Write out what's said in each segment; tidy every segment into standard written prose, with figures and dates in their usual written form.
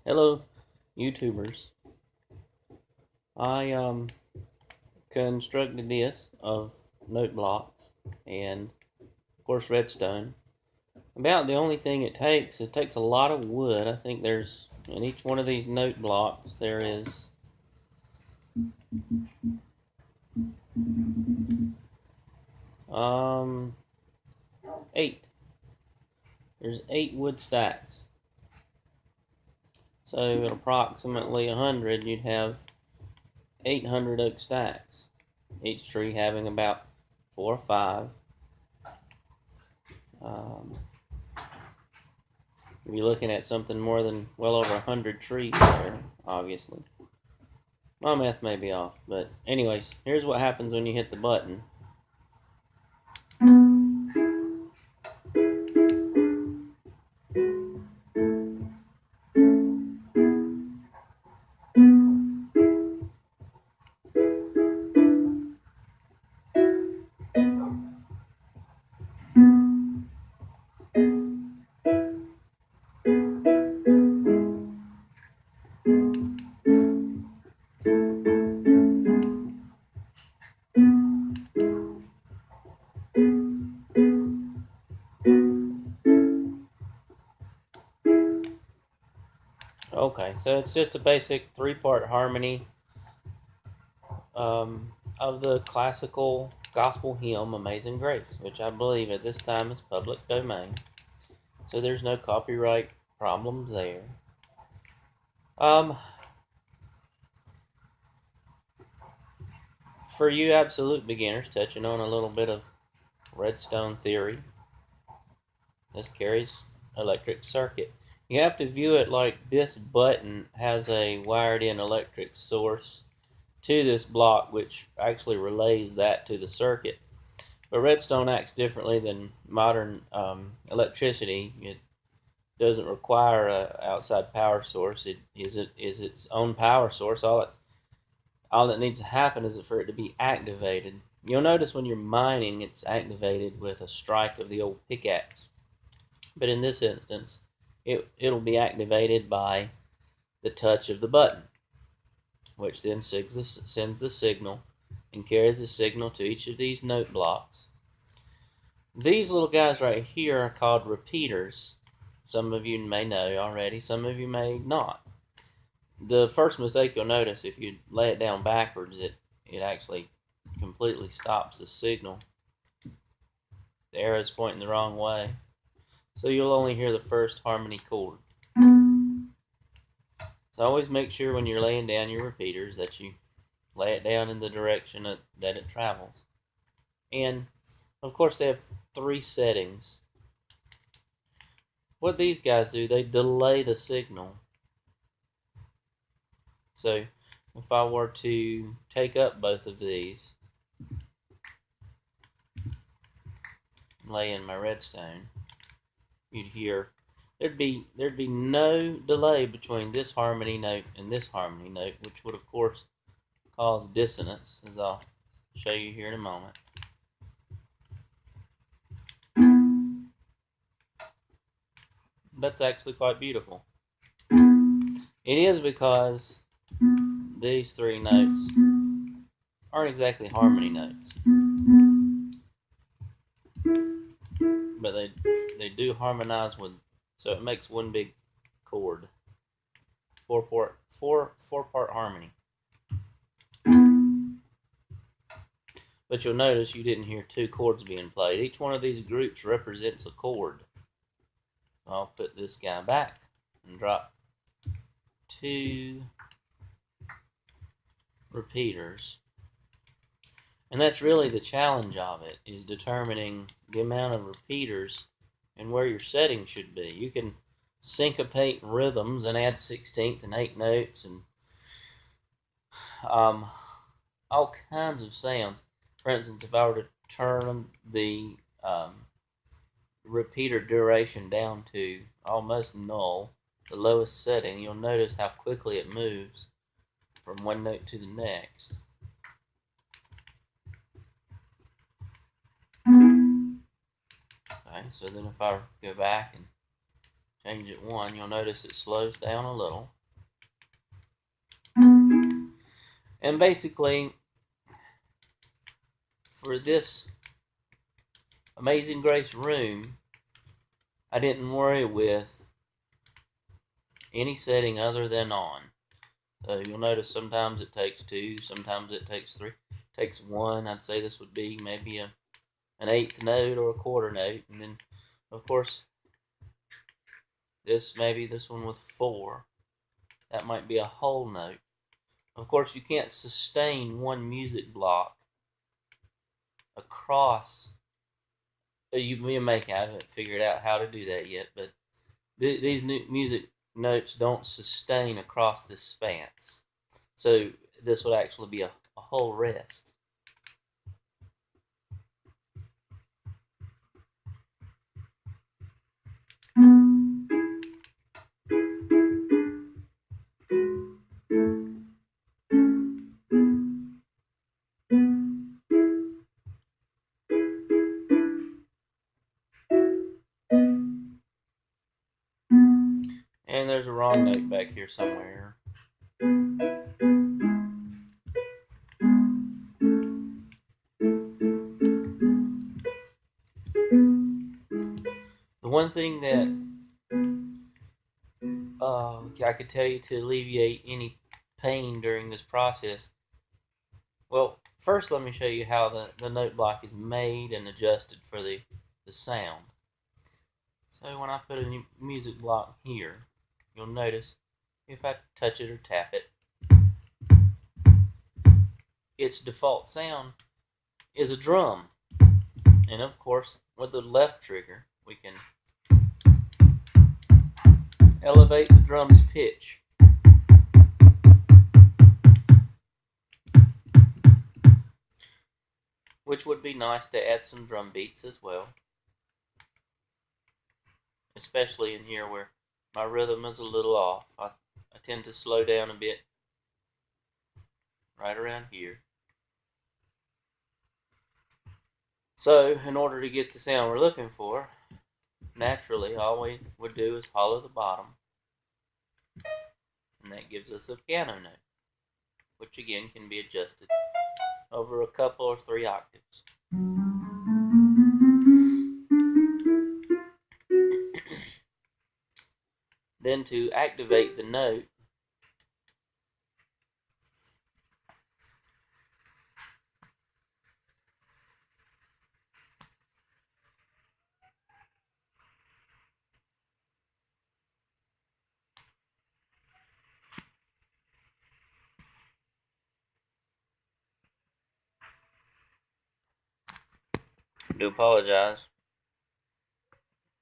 Hello, YouTubers. I constructed this of note blocks and of course redstone. About the only thing it takes a lot of wood. I think there's in each one of these note blocks there is um 8. There's 8 wood stacks. So at approximately 100 you'd have 800 oak stacks. Each tree having about 4 or 5. You're looking at something more than well over 100 trees there, obviously. My math may be off, but anyways, here's what happens when you hit the button. Okay, so it's just a basic 3-part harmony of the classical gospel hymn Amazing Grace, which I believe at this time is public domain. So there's no copyright problems there. For you absolute beginners, touching on a little bit of redstone theory, this carries electric circuit. You have to view it like this button has a wired in electric source to this block, which actually relays that to the circuit. But redstone acts differently than modern electricity. It doesn't require an outside power source. It is its own power source. All that needs to happen is for it to be activated. You'll notice when you're mining, it's activated with a strike of the old pickaxe. But in this instance, it'll be activated by the touch of the button, which then sends the signal and carries the signal to each of these note blocks. These little guys right here are called repeaters. Some of you may know already, some of you may not. The first mistake you'll notice, if you lay it down backwards, it actually completely stops the signal. The arrow's pointing the wrong way. So you'll only hear the first harmony chord. So always make sure when you're laying down your repeaters that you lay it down in the direction that it travels. And of course they have 3 settings. What these guys do, they delay the signal. So if I were to take up both of these, lay in my redstone, you'd hear there'd be no delay between this harmony note and this harmony note, which would of course cause dissonance, as I'll show you here in a moment. That's actually quite beautiful. It is because these 3 notes aren't exactly harmony notes, but they do harmonize with, so it makes one big chord. 4-part harmony. But you'll notice you didn't hear 2 chords being played. Each one of these groups represents a chord. I'll put this guy back and drop 2 repeaters. And that's really the challenge of it, is determining the amount of repeaters and where your setting should be. You can syncopate rhythms and add 16th and 8 notes and all kinds of sounds. For instance, if I were to turn the repeater duration down to almost null, the lowest setting, you'll notice how quickly it moves from one note to the next. Okay, so then if I go back and change it 1, you'll notice it slows down a little. And basically, for this Amazing Grace room, I didn't worry with any setting other than on. So you'll notice sometimes it takes 2, sometimes it takes 3, takes 1. I'd say this would be maybe an 1/8 note or a 1/4 note, and then of course this one with 4, that might be a whole note. Of course, you can't sustain one music block across. You haven't figured out how to do that yet, but these new music notes don't sustain across this span. So this would actually be a whole rest. And there's a wrong note back here somewhere. The one thing that I could tell you to alleviate any pain during this process, well, first let me show you how the note block is made and adjusted for the sound. So when I put a music block here, you'll notice if I touch it or tap it, its default sound is a drum. And of course, with the left trigger, we can elevate the drum's pitch. Which would be nice to add some drum beats as well. Especially in here where my rhythm is a little off. I tend to slow down a bit right around here. So in order to get the sound we're looking for, naturally all we would do is hollow the bottom, and that gives us a piano note, which again can be adjusted over a couple or 3 octaves. Then to activate the note, I do apologize.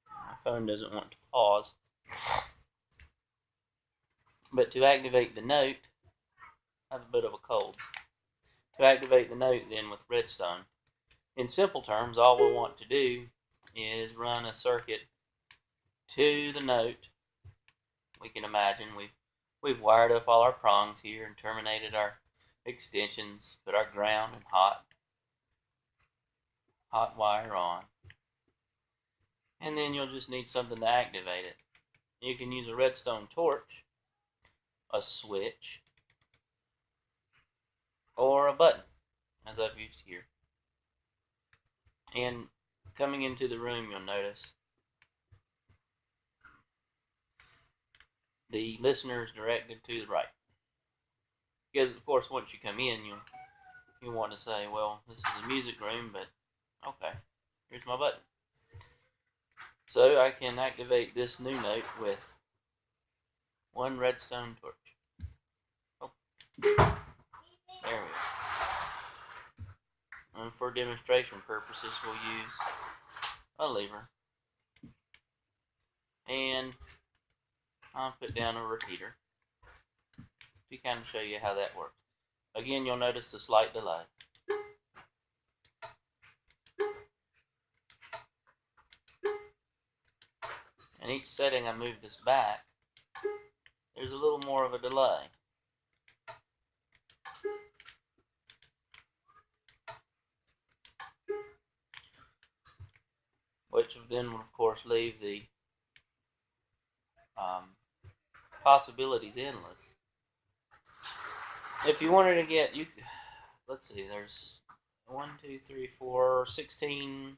My phone doesn't want to pause. But to activate the note, I have a bit of a cold. To activate the note then with redstone, in simple terms, all we want to do is run a circuit to the note. We can imagine we've wired up all our prongs here and terminated our extensions, put our ground and hot wire on, and then you'll just need something to activate it. You can use a redstone torch, a switch, or a button, as I've used here. And coming into the room, you'll notice the listener is directed to the right. Because of course once you come in, you want to say, well, this is a music room, but okay, here's my button. So I can activate this new note with one redstone torch. Oh, there we go. And for demonstration purposes, we'll use a lever. And I'll put down a repeater to kind of show you how that works. Again, you'll notice the slight delay. And each setting I move this back, there's a little more of a delay. Which then would of course leave the possibilities endless. if you wanted to get, let's see, there's 1, 2, 3, 4, 16,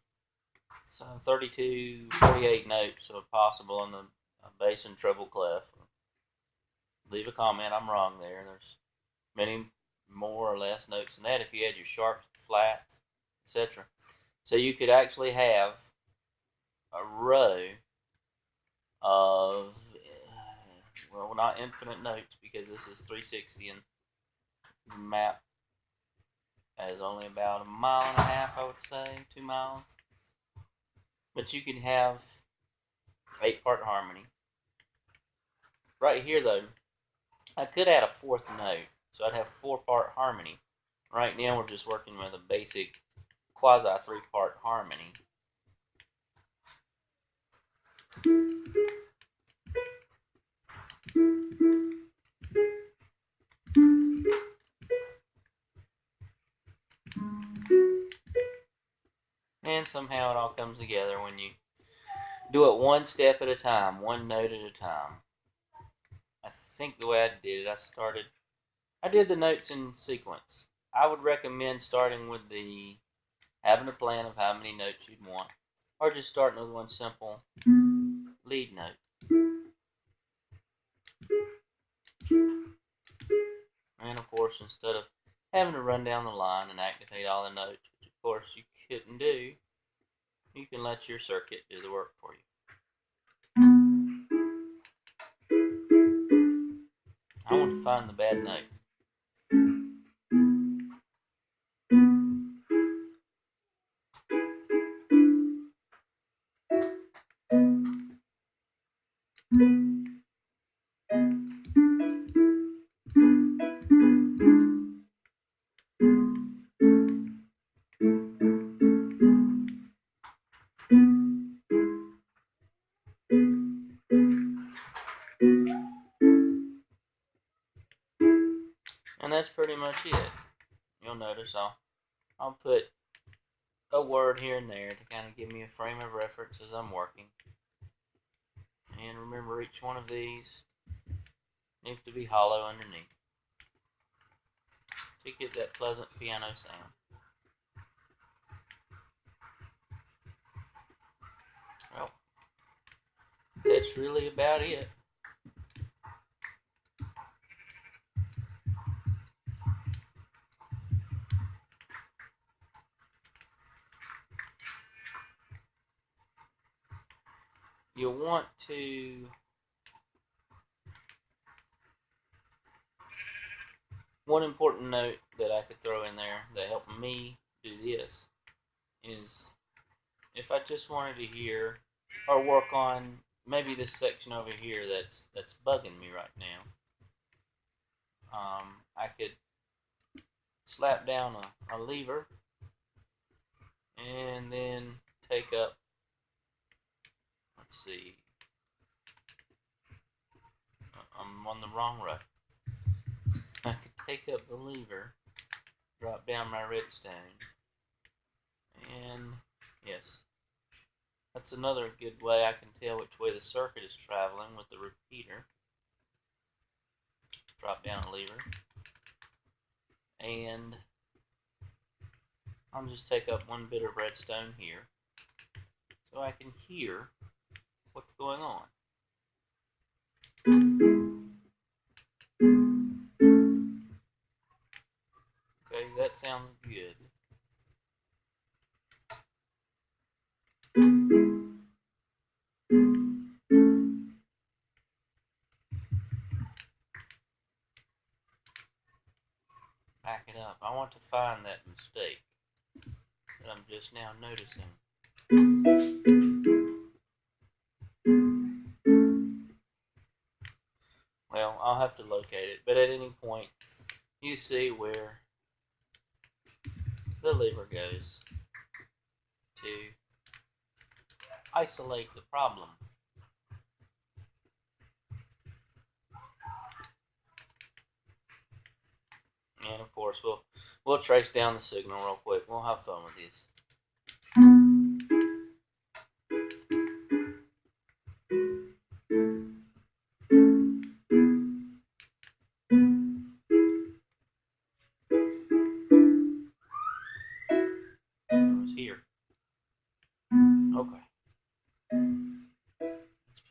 so 32, 48 notes are possible in the bass and treble clef. Leave a comment, I'm wrong there. There's many more or less notes than that if you had your sharps, flats, etc. So you could actually have a row of, well, not infinite notes because this is 360 and the map has only about 1.5 miles, I would say, 2 miles. But you can have 8-part harmony. Right here, though, I could add a fourth note, so I'd have 4-part harmony. Right now, we're just working with a basic quasi 3-part harmony. And somehow it all comes together when you do it one step at a time, one note at a time. I think the way I did it, I did the notes in sequence. I would recommend starting with having a plan of how many notes you'd want, or just starting with one simple lead note. And of course, instead of having to run down the line and activate all the notes, which of course you couldn't do, you can let your circuit do the work for you. I want to find the bad note. And that's pretty much it. You'll notice I'll put a word here and there to kind of give me a frame of reference as I'm working. And remember, each one of these needs to be hollow underneath to get that pleasant piano sound. Well, that's really about it. You'll want to one important note that I could throw in there that helped me do this is if I just wanted to hear or work on maybe this section over here that's bugging me right now, I could slap down a lever and then take up, let's see, I'm on the wrong row. I could take up the lever, drop down my redstone, and yes, that's another good way I can tell which way the circuit is traveling with the repeater. Drop down a lever, and I'll just take up one bit of redstone here so I can hear what's going on. Okay, that sounds good. Back it up. I want to find that mistake that I'm just now noticing. Well, I'll have to locate it, but at any point, you see where the lever goes to isolate the problem. And of course, we'll trace down the signal real quick. We'll have fun with this. Let's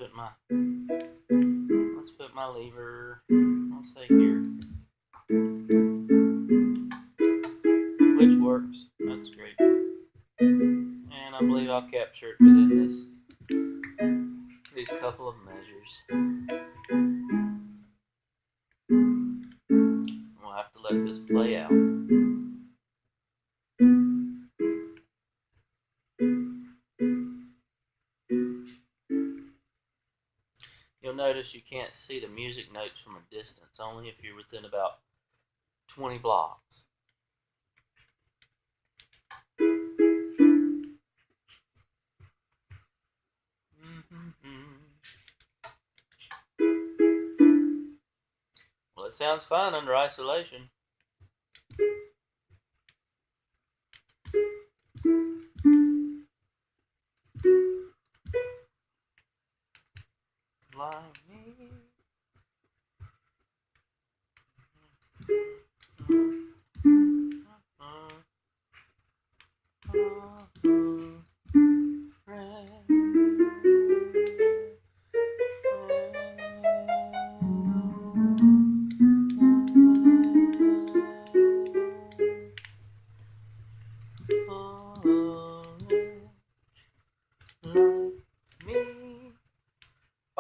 put my lever, I'll say here, which works. That's great. And I believe I'll capture it within these couple of measures. We'll have to let this play out. You'll notice you can't see the music notes from a distance, only if you're within about 20 blocks. Well, it sounds fine under isolation. Like me.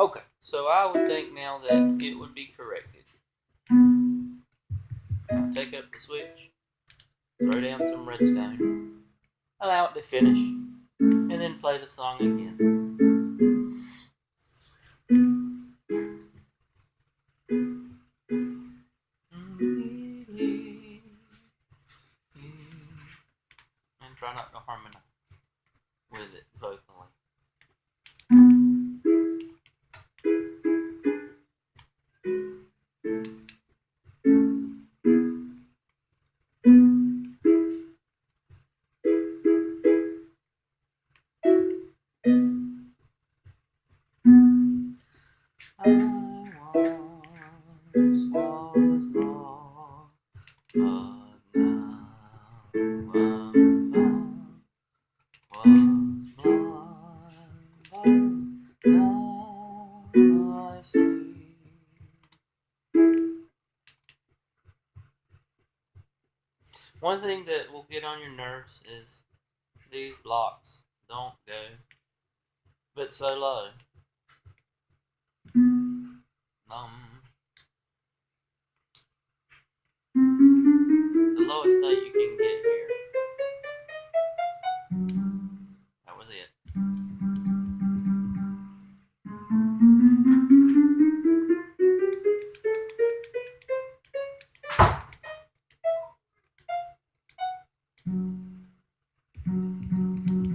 Okay, so I would think now that it would be corrected. I'll take up the switch, throw down some redstone, allow it to finish, and then play the song again. And try not to harmonize with it vocally. I once was lost, but now I'm found. Was blind, but now I see. One thing that will get on your nerves is these blocks don't go but so low. The lowest note you can get here. That was it.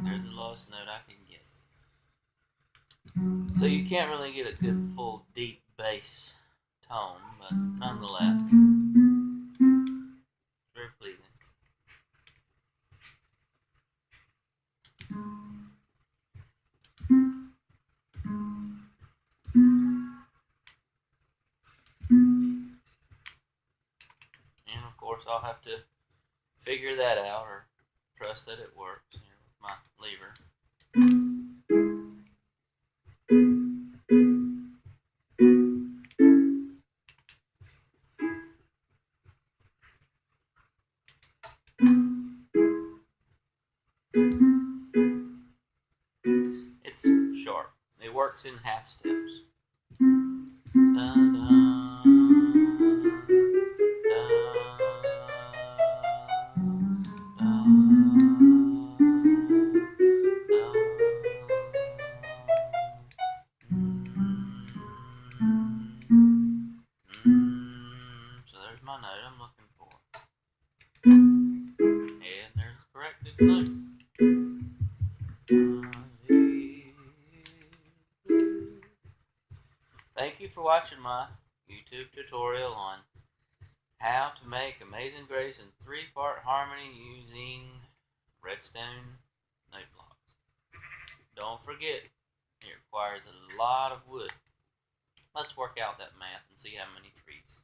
There's the lowest note I can get. So you can't really get a good full deep bass tone, but nonetheless, very pleasing. And of course I'll have to figure that out or trust that it works here with my lever. It's sharp. It works in half steps. So there's my note I'm looking for. And there's the corrected note. Thank you for watching my YouTube tutorial on how to make Amazing Grace in 3-part harmony using redstone note blocks. Don't forget, it requires a lot of wood. Let's work out that math and see how many trees.